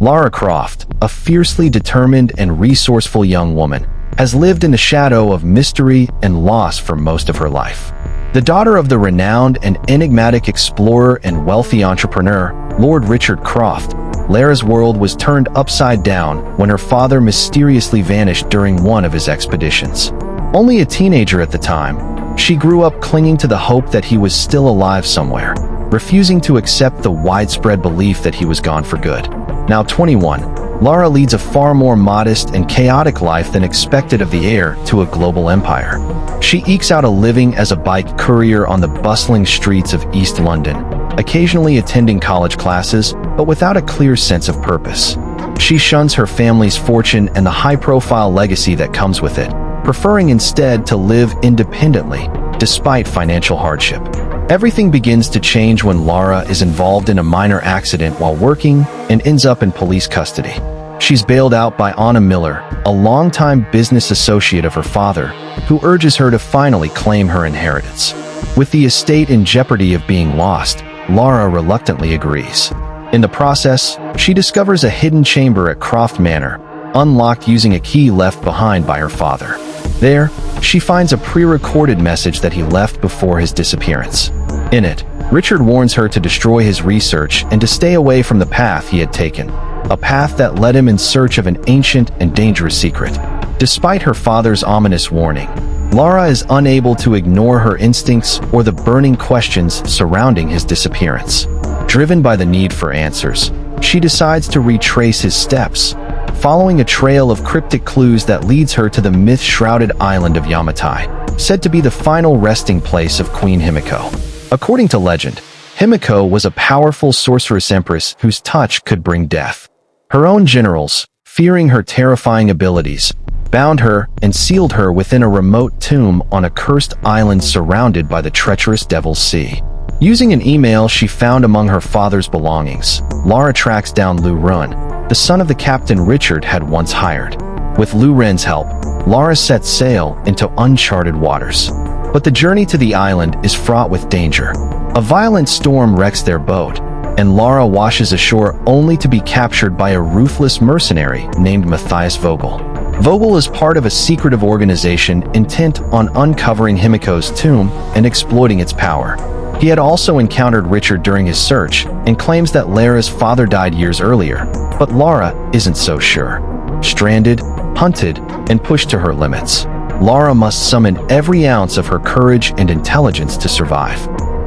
Lara Croft, a fiercely determined and resourceful young woman, has lived in the shadow of mystery and loss for most of her life. The daughter of the renowned and enigmatic explorer and wealthy entrepreneur, Lord Richard Croft, Lara's world was turned upside down when her father mysteriously vanished during one of his expeditions. Only a teenager at the time, she grew up clinging to the hope that he was still alive somewhere, refusing to accept the widespread belief that he was gone for good. Now 21, Lara leads a far more modest and chaotic life than expected of the heir to a global empire. She ekes out a living as a bike courier on the bustling streets of East London, occasionally attending college classes, but without a clear sense of purpose. She shuns her family's fortune and the high-profile legacy that comes with it, preferring instead to live independently, despite financial hardship. Everything begins to change when Lara is involved in a minor accident while working and ends up in police custody. She's bailed out by Anna Miller, a longtime business associate of her father, who urges her to finally claim her inheritance. With the estate in jeopardy of being lost, Lara reluctantly agrees. In the process, she discovers a hidden chamber at Croft Manor, unlocked using a key left behind by her father. There, she finds a pre-recorded message that he left before his disappearance. In it, Richard warns her to destroy his research and to stay away from the path he had taken, a path that led him in search of an ancient and dangerous secret. Despite her father's ominous warning, Lara is unable to ignore her instincts or the burning questions surrounding his disappearance. Driven by the need for answers, she decides to retrace his steps, following a trail of cryptic clues that leads her to the myth-shrouded island of Yamatai, said to be the final resting place of Queen Himiko. According to legend, Himiko was a powerful sorceress empress whose touch could bring death. Her own generals, fearing her terrifying abilities, bound her and sealed her within a remote tomb on a cursed island surrounded by the treacherous Devil's Sea. Using an email she found among her father's belongings, Lara tracks down Lu Ren, the son of the captain Richard had once hired. With Lu Ren's help, Lara sets sail into uncharted waters. But the journey to the island is fraught with danger. A violent storm wrecks their boat, and Lara washes ashore only to be captured by a ruthless mercenary named Matthias Vogel. Vogel is part of a secretive organization intent on uncovering Himiko's tomb and exploiting its power. He had also encountered Richard during his search and claims that Lara's father died years earlier, but Lara isn't so sure. Stranded, hunted, and pushed to her limits, Lara must summon every ounce of her courage and intelligence to survive.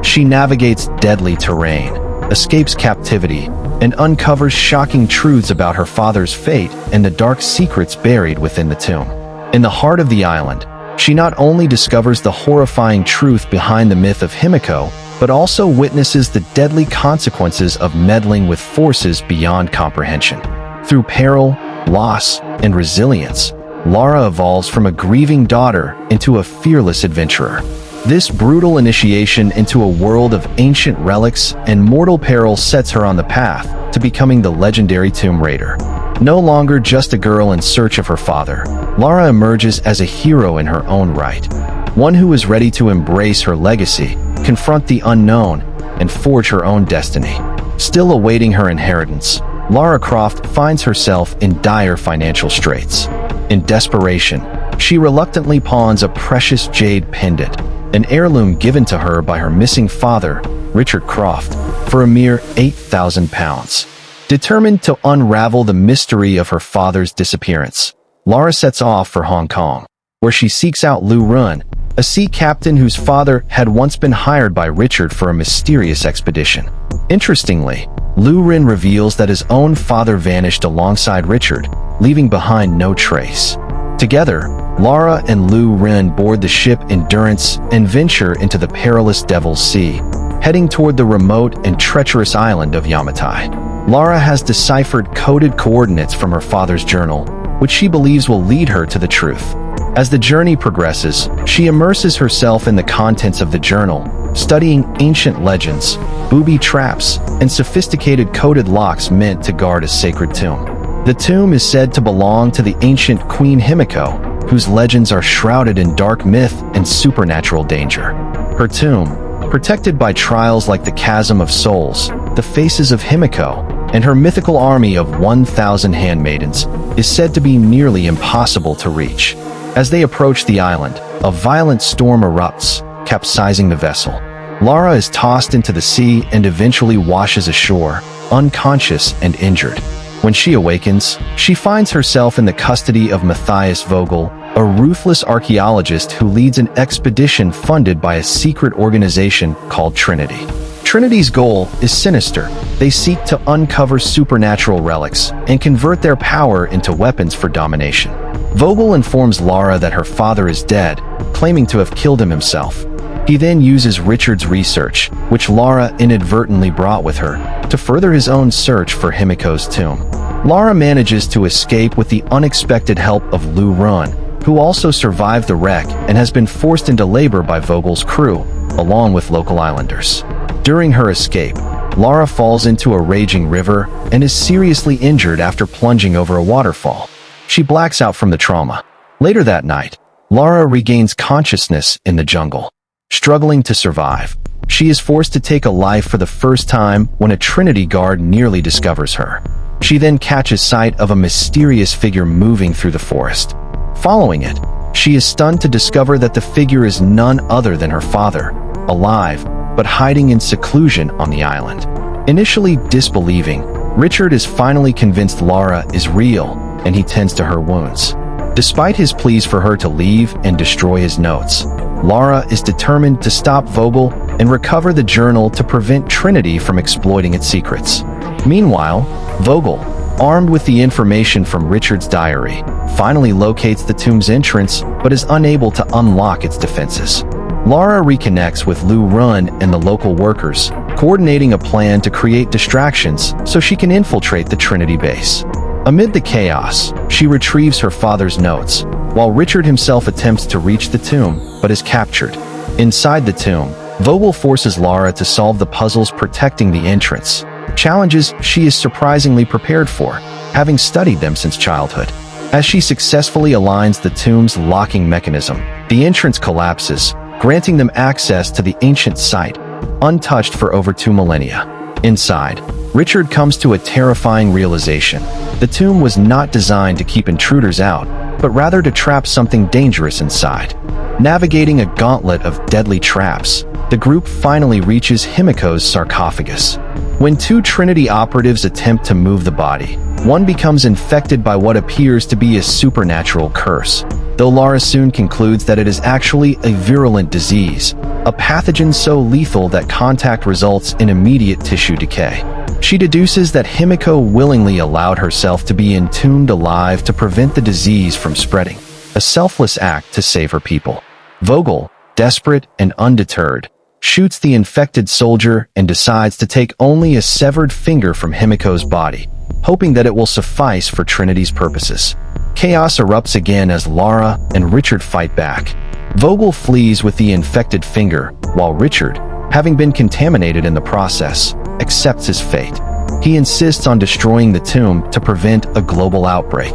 She navigates deadly terrain, escapes captivity, and uncovers shocking truths about her father's fate and the dark secrets buried within the tomb. In the heart of the island, she not only discovers the horrifying truth behind the myth of Himiko, but also witnesses the deadly consequences of meddling with forces beyond comprehension. Through peril, loss, and resilience, Lara evolves from a grieving daughter into a fearless adventurer. This brutal initiation into a world of ancient relics and mortal peril sets her on the path to becoming the legendary Tomb Raider. No longer just a girl in search of her father, Lara emerges as a hero in her own right, one who is ready to embrace her legacy, confront the unknown, and forge her own destiny. Still awaiting her inheritance, Lara Croft finds herself in dire financial straits. In desperation, she reluctantly pawns a precious jade pendant, an heirloom given to her by her missing father, Richard Croft, for a mere £8,000. Determined to unravel the mystery of her father's disappearance, Lara sets off for Hong Kong, where she seeks out Lu Ren, a sea captain whose father had once been hired by Richard for a mysterious expedition. Interestingly, Lu Ren reveals that his own father vanished alongside Richard, leaving behind no trace. Together, Lara and Lu Ren board the ship Endurance and venture into the perilous Devil's Sea, heading toward the remote and treacherous island of Yamatai. Lara has deciphered coded coordinates from her father's journal, which she believes will lead her to the truth. As the journey progresses, she immerses herself in the contents of the journal, studying ancient legends, booby traps, and sophisticated coded locks meant to guard a sacred tomb. The tomb is said to belong to the ancient Queen Himiko, whose legends are shrouded in dark myth and supernatural danger. Her tomb, protected by trials like the Chasm of Souls, the Faces of Himiko, and her mythical army of 1,000 handmaidens is said to be nearly impossible to reach. As they approach the island, a violent storm erupts, capsizing the vessel. Lara is tossed into the sea and eventually washes ashore, unconscious and injured. When she awakens, she finds herself in the custody of Matthias Vogel, a ruthless archaeologist who leads an expedition funded by a secret organization called Trinity. Trinity's goal is sinister. They seek to uncover supernatural relics and convert their power into weapons for domination. Vogel informs Lara that her father is dead, claiming to have killed him himself. He then uses Richard's research, which Lara inadvertently brought with her, to further his own search for Himiko's tomb. Lara manages to escape with the unexpected help of Lu Run, who also survived the wreck and has been forced into labor by Vogel's crew, along with local islanders. During her escape, Lara falls into a raging river and is seriously injured after plunging over a waterfall. She blacks out from the trauma. Later that night, Lara regains consciousness in the jungle. Struggling to survive, she is forced to take a life for the first time when a Trinity guard nearly discovers her. She then catches sight of a mysterious figure moving through the forest. Following it, she is stunned to discover that the figure is none other than her father, alive, but hiding in seclusion on the island. Initially disbelieving, Richard is finally convinced Lara is real, and he tends to her wounds. Despite his pleas for her to leave and destroy his notes, Lara is determined to stop Vogel and recover the journal to prevent Trinity from exploiting its secrets. Meanwhile, Vogel, armed with the information from Richard's diary, finally locates the tomb's entrance but is unable to unlock its defenses. Lara reconnects with Lu Run and the local workers, coordinating a plan to create distractions so she can infiltrate the Trinity base. Amid the chaos, she retrieves her father's notes, while Richard himself attempts to reach the tomb but is captured. Inside the tomb, Vogel forces Lara to solve the puzzles protecting the entrance, challenges she is surprisingly prepared for, having studied them since childhood. As she successfully aligns the tomb's locking mechanism, the entrance collapses, granting them access to the ancient site, untouched for over 2 millennia. Inside, Richard comes to a terrifying realization. The tomb was not designed to keep intruders out, but rather to trap something dangerous inside. Navigating a gauntlet of deadly traps, the group finally reaches Himiko's sarcophagus. When 2 Trinity operatives attempt to move the body, one becomes infected by what appears to be a supernatural curse, though Lara soon concludes that it is actually a virulent disease, a pathogen so lethal that contact results in immediate tissue decay. She deduces that Himiko willingly allowed herself to be entombed alive to prevent the disease from spreading, a selfless act to save her people. Vogel, desperate and undeterred, shoots the infected soldier and decides to take only a severed finger from Himiko's body, hoping that it will suffice for Trinity's purposes. Chaos erupts again as Lara and Richard fight back. Vogel flees with the infected finger, while Richard, having been contaminated in the process, accepts his fate. He insists on destroying the tomb to prevent a global outbreak.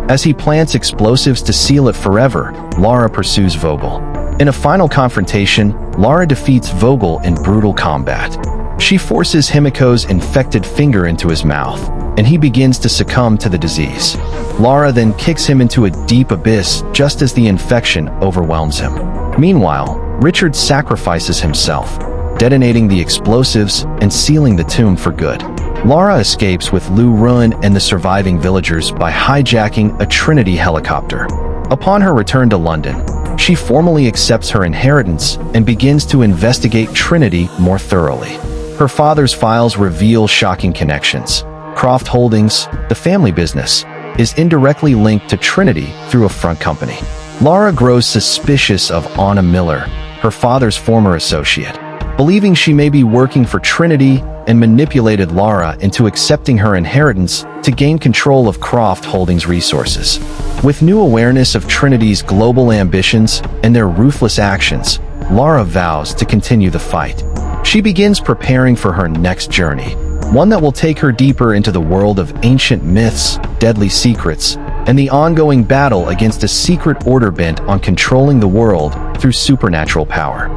As he plants explosives to seal it forever, Lara pursues Vogel. In a final confrontation, Lara defeats Vogel in brutal combat. She forces Himiko's infected finger into his mouth, and he begins to succumb to the disease. Lara then kicks him into a deep abyss just as the infection overwhelms him. Meanwhile, Richard sacrifices himself, detonating the explosives and sealing the tomb for good. Lara escapes with Lu Run and the surviving villagers by hijacking a Trinity helicopter. Upon her return to London, she formally accepts her inheritance and begins to investigate Trinity more thoroughly. Her father's files reveal shocking connections. Croft Holdings, the family business, is indirectly linked to Trinity through a front company. Lara grows suspicious of Anna Miller, her father's former associate, believing she may be working for Trinity, and manipulated Lara into accepting her inheritance to gain control of Croft Holdings' resources. With new awareness of Trinity's global ambitions and their ruthless actions, Lara vows to continue the fight. She begins preparing for her next journey, one that will take her deeper into the world of ancient myths, deadly secrets, and the ongoing battle against a secret order bent on controlling the world through supernatural power.